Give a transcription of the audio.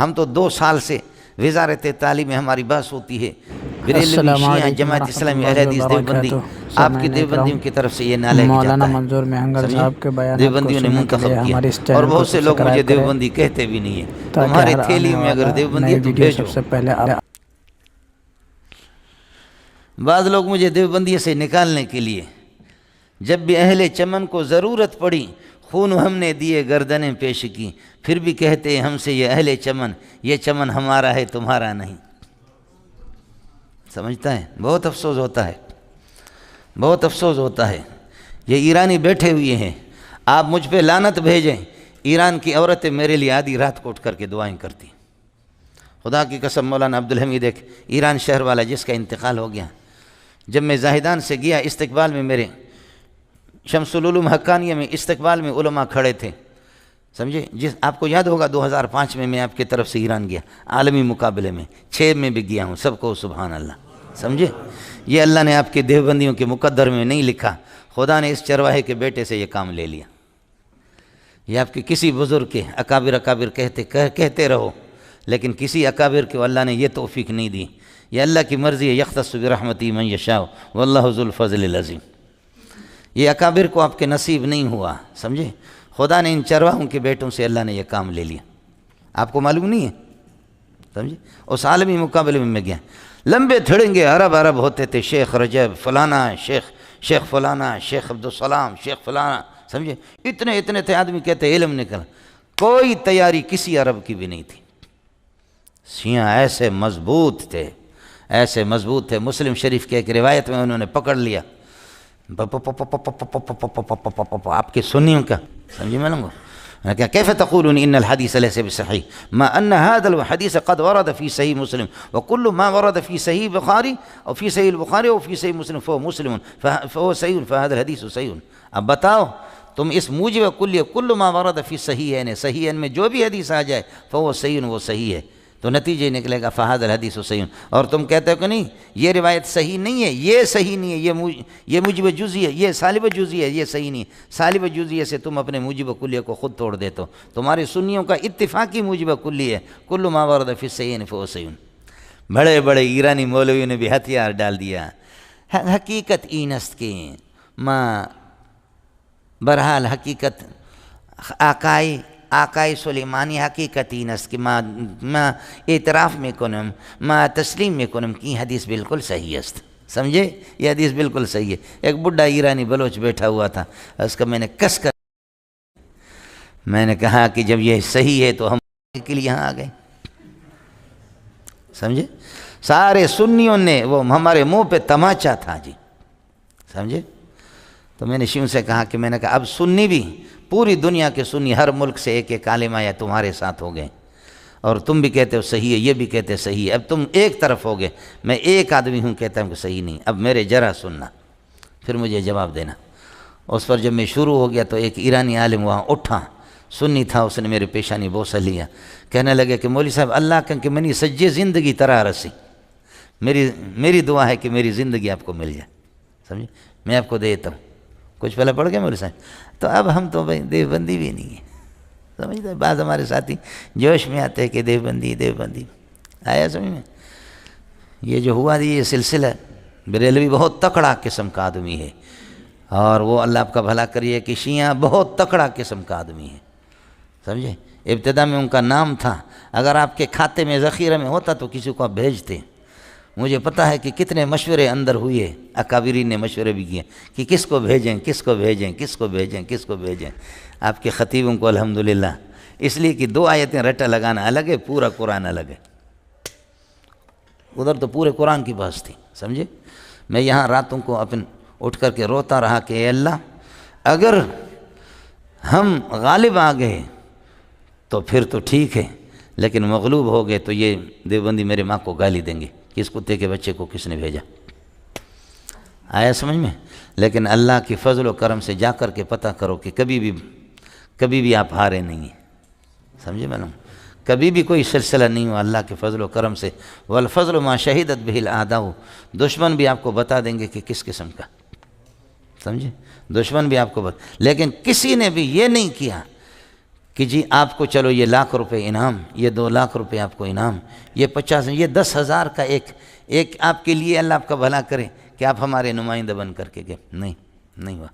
ہم تو 2 سال سے وزارت تعلیم میں ہماری بحث ہوتی ہے، بریلوی، شیعہ، جماعت اسلامی، اہل حدیث، دیوبندی، آپ کی دیوبندیوں کی طرف سے یہ نعرہ مولانا جاتا ہے، منظور مہنگر سمجھے؟ صاحب کے بیانات کو دیوبندیوں نے سننے کے لیے منتخب کیا، ہمارے اس اور چینل کو بہت سے لوگ مجھے سبسکرائب کریں دیوبندی کہتے بھی نہیں ہیں۔ تاکہ تمہارے ہر آنے تھیلی میں اگر والا دیوبندی نئی ہے تو ویڈیو بھیجو۔ سب سے پہلے بعض لوگ مجھے دیوبندی سے نکالنے کے لیے جب بھی اہل چمن کو ضرورت پڑی خون ہم نے دیے گردنیں پیش کی، پھر بھی کہتے ہیں ہم سے یہ اہل چمن، یہ چمن ہمارا ہے تمہارا نہیں۔ سمجھتا ہے؟ بہت افسوس ہوتا ہے، بہت افسوس ہوتا ہے۔ یہ ایرانی بیٹھے ہوئے ہیں، آپ مجھ پہ لعنت بھیجیں، ایران کی عورتیں میرے لیے آدھی رات کو اٹھ کر کے دعائیں کرتی ہیں۔ خدا کی قسم مولانا عبدالحمید ایک ایران شہر والا جس کا انتقال ہو گیا، جب میں زاہدان سے گیا استقبال میں میرے شمس العلوم حقانیہ میں استقبال میں علماء کھڑے تھے، سمجھے؟ آپ کو یاد ہوگا 2005 میں آپ کی طرف سے ایران گیا عالمی مقابلے میں، 6 میں بھی گیا ہوں، سب کو سبحان اللہ، سمجھے؟ یہ اللہ نے آپ کے دیوبندیوں کے مقدر میں نہیں لکھا، خدا نے اس چرواہے کے بیٹے سے یہ کام لے لیا۔ یہ آپ کے کسی بزرگ کے اکابر کہتے رہو، لیکن کسی اکابر کو اللہ نے یہ توفیق نہیں دی۔ یہ اللہ کی مرضی ہے، یختص برحمتہ من یشاء واللہ ذو الفضل العظیم۔ یہ اکابر کو آپ کے نصیب نہیں ہوا، سمجھے؟ خدا نے ان چرواہوں کے بیٹوں سے اللہ نے یہ کام لے لیا، آپ کو معلوم نہیں ہے، سمجھے؟ اس عالمی مقابلے میں گیا، لمبے تھڑنگے عرب ہوتے تھے، شیخ رجب فلانا، شیخ فلانا، شیخ عبدالسلام، شیخ فلانا، سمجھے؟ اتنے تھے، آدمی کہتے علم نکل، کوئی تیاری کسی عرب کی بھی نہیں تھی۔ شیعہ ایسے مضبوط تھے، مسلم شریف کے ایک روایت میں انہوں نے پکڑ لیا آپ کے سنیوں کا، سمجھے میں لوں گا كيف تقولون ان الحديث ليس بصحيح ما ان هذا الحديث قد ورد في صحيح مسلم وكل ما ورد في صحيح البخاري او في صحيح البخاري او في صحيح مسلم فهو صحيح فهذا الحديث صحيح۔ اب بتاؤ تم اس موجب کل ما ورد فی صحیحین، صحیحین میں جو بھی حدیث آ جائے فهو صحیح، وہ صحیح ہے، تو نتیجہ نکلے گا فہذا الحدیث صحیح۔ اور تم کہتے ہو کہ نہیں یہ روایت صحیح نہیں ہے، یہ صحیح نہیں ہے، یہ موجب جزئی ہے، یہ سالب جزئی ہے، یہ صحیح نہیں ہے۔ سالب جزئی سے تم اپنے موجب کلیہ کو خود توڑ دیتے ہو، تمہارے سنیوں کا اتفاقی موجب کلی ہے، کل ما ورد فی الصحیحین فهو صحیح۔ بڑے بڑے ایرانی مولویوں نے بھی ہتھیار ڈال دیا، حقیقت اینست کے بہرحال حقیقت آقای سلیمانی حقیقتی نست کہ ما اعتراف میں کنم ما تسلیم میں کنم کی حدیث بالکل صحیح است، سمجھے؟ یہ حدیث بالکل صحیح ہے۔ ایک بڈھا ایرانی بلوچ بیٹھا ہوا تھا، اس کا میں نے کس کر میں نے کہا کہ جب یہ صحیح ہے تو ہم کے لیے یہاں آ گئے، سمجھے؟ سارے سنیوں نے وہ ہمارے منہ پہ تماچا تھا جی، سمجھے؟ تو میں نے شیوں سے کہا کہ میں نے کہا اب سنی بھی پوری دنیا کے سنی ہر ملک سے ایک عالم آیا تمہارے ساتھ ہو گئے، اور تم بھی کہتے ہو صحیح ہے، یہ بھی کہتے صحیح ہے، اب تم ایک طرف ہو گئے، میں ایک آدمی ہوں کہتا ہوں کہ صحیح نہیں، اب میرے ذرا سننا پھر مجھے جواب دینا۔ اس پر جب میں شروع ہو گیا تو ایک ایرانی عالم وہاں اٹھا، سنی تھا، اس نے میرے پیشانی بوسہ لیا، کہنے لگے کہ مولوی صاحب اللہ کہ منی سجے زندگی طرح رسی، میری دعا ہے کہ میری زندگی آپ کو مل جائے، سمجھے؟ میں آپ کو دیتا ہوں۔ کچھ پہلے پڑھ گئے مولوی صاحب؟ تو اب ہم تو بھائی دیوبندی بھی نہیں ہیں، سمجھتے؟ بعض ہمارے ساتھی جوش میں آتے ہیں کہ دیوبندی آیا سمجھ میں؟ یہ جو ہوا یہ سلسلہ بریلوی بہت تکڑا قسم کا آدمی ہے، اور وہ اللہ آپ کا بھلا کریے کہ شیعہ بہت تکڑا قسم کا آدمی ہے، سمجھے؟ ابتدا میں ان کا نام تھا، اگر آپ کے کھاتے میں ذخیرہ میں ہوتا تو کسی کو آپ بھیجتے۔ مجھے پتہ ہے کہ کتنے مشورے اندر ہوئے، اکابرین نے مشورے بھی کیے کہ کس کو بھیجیں۔ آپ کے خطیبوں کو الحمدللہ، اس لیے کہ 2 آیتیں رٹا لگانا الگ ہے، پورا قرآن الگ ہے، ادھر تو پورے قرآن کی بحث تھی، سمجھے؟ میں یہاں راتوں کو اٹھ کر کے روتا رہا کہ اے اللہ اگر ہم غالب آ گئے تو پھر تو ٹھیک ہے، لیکن مغلوب ہو گئے تو یہ دیوبندی میرے ماں کو گالی دیں گے کہ اس کتے کے بچے کو کس نے بھیجا۔ آیا سمجھ میں؟ لیکن اللہ کی فضل و کرم سے جا کر کے پتہ کرو کہ کبھی بھی آپ ہارے نہیں ہیں، سمجھے میں؟ کبھی بھی کوئی سلسلہ نہیں ہوا اللہ کے فضل و کرم سے، والفضل ما شہدت بہ الاعداء، دشمن بھی آپ کو بتا دیں گے کہ کس قسم کا، سمجھے؟ دشمن بھی آپ کو لیکن کسی نے بھی یہ نہیں کیا کہ جی آپ کو چلو یہ 1,00,000 روپے انعام، یہ 2,00,000 روپے آپ کو انعام، یہ 50، یہ 10,000 کا ایک آپ کے لیے اللہ آپ کا بھلا کرے کہ آپ ہمارے نمائندہ بن کر کے گئے، نہیں ہوا۔